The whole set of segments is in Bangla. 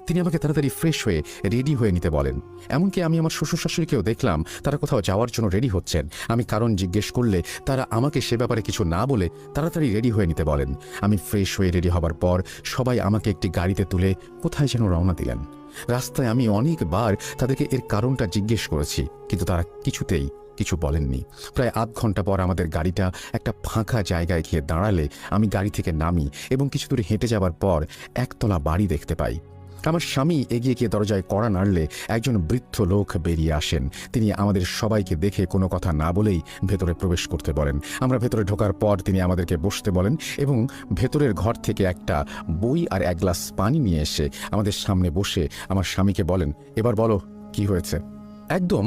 তিনি আমাকে তাড়াতাড়ি ফ্রেশ হয়ে রেডি হয়ে নিতে বলেন। এমনকি আমি আমার শ্বশুর শাশুড়িকেও দেখলাম তারা কোথাও যাওয়ার জন্য রেডি হচ্ছেন। আমি কারণ জিজ্ঞেস করলে তারা আমাকে সে ব্যাপারে কিছু না বলে তাড়াতাড়ি রেডি হয়ে নিতে বলেন। আমি ফ্রেশ হয়ে রেডি হবার পর সবাই আমাকে একটি গাড়িতে তুলে কোথায় যেন রওনা দিলেন। রাস্তায় আমি অনেকবার তাদেরকে এর কারণটা জিজ্ঞেস করেছি, কিন্তু তারা কিছুতেই কিছু বলেননি। প্রায় আধ ঘন্টা পর আমাদের গাড়িটা একটা ফাঁকা জায়গায় গিয়ে দাঁড়ালে আমি গাড়ি থেকে নামি এবং কিছু দূরে হেঁটে যাবার পর একতলা বাড়ি দেখতে পাই। আমার স্বামী এগিয়ে গিয়ে দরজায় কড়া নাড়লে একজন বৃদ্ধ লোক বেরিয়ে আসেন। তিনি আমাদের সবাইকে দেখে কোনো কথা না বলেই ভেতরে প্রবেশ করতে বলেন। আমরা ভেতরে ঢোকার পর তিনি আমাদেরকে বসতে বলেন এবং ভেতরের ঘর থেকে একটা বই আর এক গ্লাস পানি নিয়ে এসে আমাদের সামনে বসে আমার স্বামীকে বলেন, এবার বলো কি হয়েছে। একদম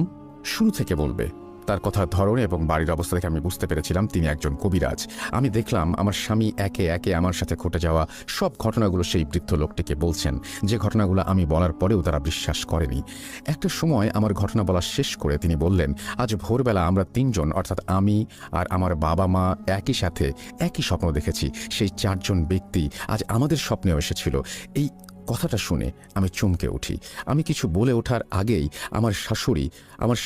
শুরু থেকে বলবে। তার কথার ধরন এবং বাড়ির অবস্থা দেখে আমি বুঝতে পেরেছিলাম তিনি একজন কবিরাজ। আমি দেখলাম আমার স্বামী একে একে আমার সাথে ঘটে যাওয়া সব ঘটনাগুলো সেই বৃদ্ধ লোকটিকে বলছেন, যে ঘটনাগুলো আমি বলার পরেও তারা বিশ্বাস করেনি। একটা সময় আমার ঘটনা বলা শেষ করে তিনি বললেন, আজ ভোরবেলা আমরা তিনজন, অর্থাৎ আমি আর আমার বাবা মা একই সাথে একই স্বপ্ন দেখেছি। সেই চারজন ব্যক্তি আজ আমাদের স্বপ্নেও এসেছিল। এই কথাটা শুনে আমি চমকে উঠি। আমি কিছু বলে ওঠার আগেই আমার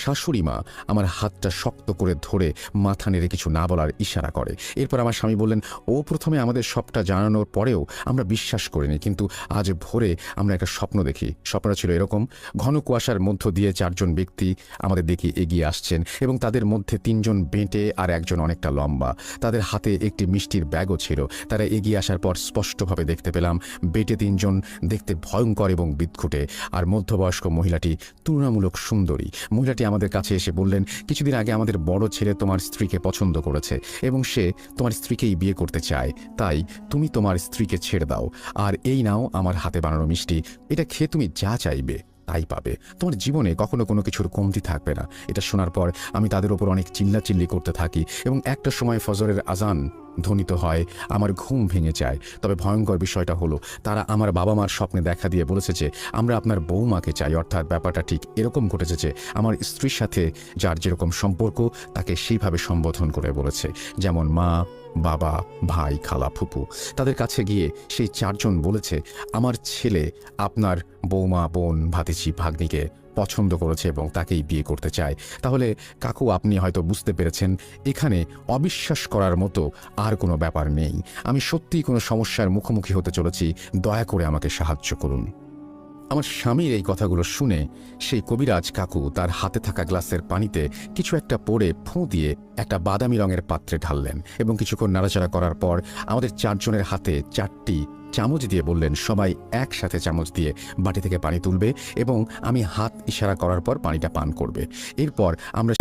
শাশুড়ি মা আমার হাতটা শক্ত করে ধরে মাথা নেড়ে কিছু না বলার ইশারা করে। এরপর আমার স্বামী বললেন, ও প্রথমে আমাদের সবটা জানানোর পরেও আমরা বিশ্বাস করিনি, কিন্তু আজ ভোরে আমরা একটা স্বপ্ন দেখি। স্বপ্নটা ছিল এরকম, ঘন কুয়াশার মধ্য দিয়ে চারজন ব্যক্তি আমাদের দিকে এগিয়ে আসছেন এবং তাদের মধ্যে তিনজন বেঁটে আর একজন অনেকটা লম্বা। তাদের হাতে একটি মিষ্টির ব্যাগও ছিল। তারা এগিয়ে আসার পর স্পষ্টভাবে দেখতে পেলাম বেঁটে তিনজন দেখতে ভয়ঙ্কর এবং বিদঘুটে, আর মধ্যবয়স্ক মহিলাটি তুলনামূলক সুন্দরী। মহিলাটি আমাদের কাছে এসে বললেন, কিছুদিন আগে আমাদের বড় ছেলে তোমার স্ত্রীকে পছন্দ করেছে এবং সে তোমার স্ত্রীকেই বিয়ে করতে চায়, তাই তুমি তোমার স্ত্রীকে ছেড়ে দাও, আর এই নাও আমার হাতে বানানো মিষ্টি, এটা খেয়ে তুমি যা চাইবে তাই পাবে, তোমার জীবনে কখনো কোনো কিছুর কমতি থাকবে না। এটা শোনার পর আমি তাদের ওপর অনেক চিল্লাচিল্লি করতে থাকি এবং একটা সময় ফজরের আজান ধ্বনিত হয়। আমার ঘুম ভেঙে যায়। তবে ভয়ঙ্কর বিষয়টা হলো, তারা আমার বাবা মার স্বপ্নে দেখা দিয়ে বলেছে যে আমরা আপনার বৌমাকে চাই। অর্থাৎ ব্যাপারটা ঠিক এরকম ঘটেছে যে আমার স্ত্রীর সাথে যার যেরকম সম্পর্ক তাকে সেইভাবে সম্বোধন করে বলেছে, যেমন মা, বাবা, ভাই, খালা, ফুপু। তাদের কাছে গিয়ে সেই চারজন বলেছে, আমার ছেলে আপনার বৌমা, বোন, ভাতিজি, ভাগ্নিকে পছন্দ করেছে এবং তাকেই বিয়ে করতে চায়। তাহলে কাকু, আপনি হয়তো বুঝতে পেরেছেন এখানে অবিশ্বাস করার মতো আর কোনো ব্যাপার নেই। আমি সত্যিই কোনো সমস্যার মুখোমুখি হতে চলেছি, দয়া করে আমাকে সাহায্য করুন। আমার স্বামীর এই কথাগুলো শুনে সেই কবিরাজ কাকু তার হাতে থাকা গ্লাসের পানিতে কিছু একটা পরে ফুঁ দিয়ে একটা বাদামি রঙের পাত্রে ঢাললেন এবং কিছুক্ষণ নাড়াচাড়া করার পর আমাদের চারজনের হাতে 4টি চামচ দিয়ে বললেন, সবাই একসাথে চামচ দিয়ে বাটি থেকে পানি তুলবে এবং আমি হাত ইশারা করার পর পানিটা পান করবে। এরপর আমরা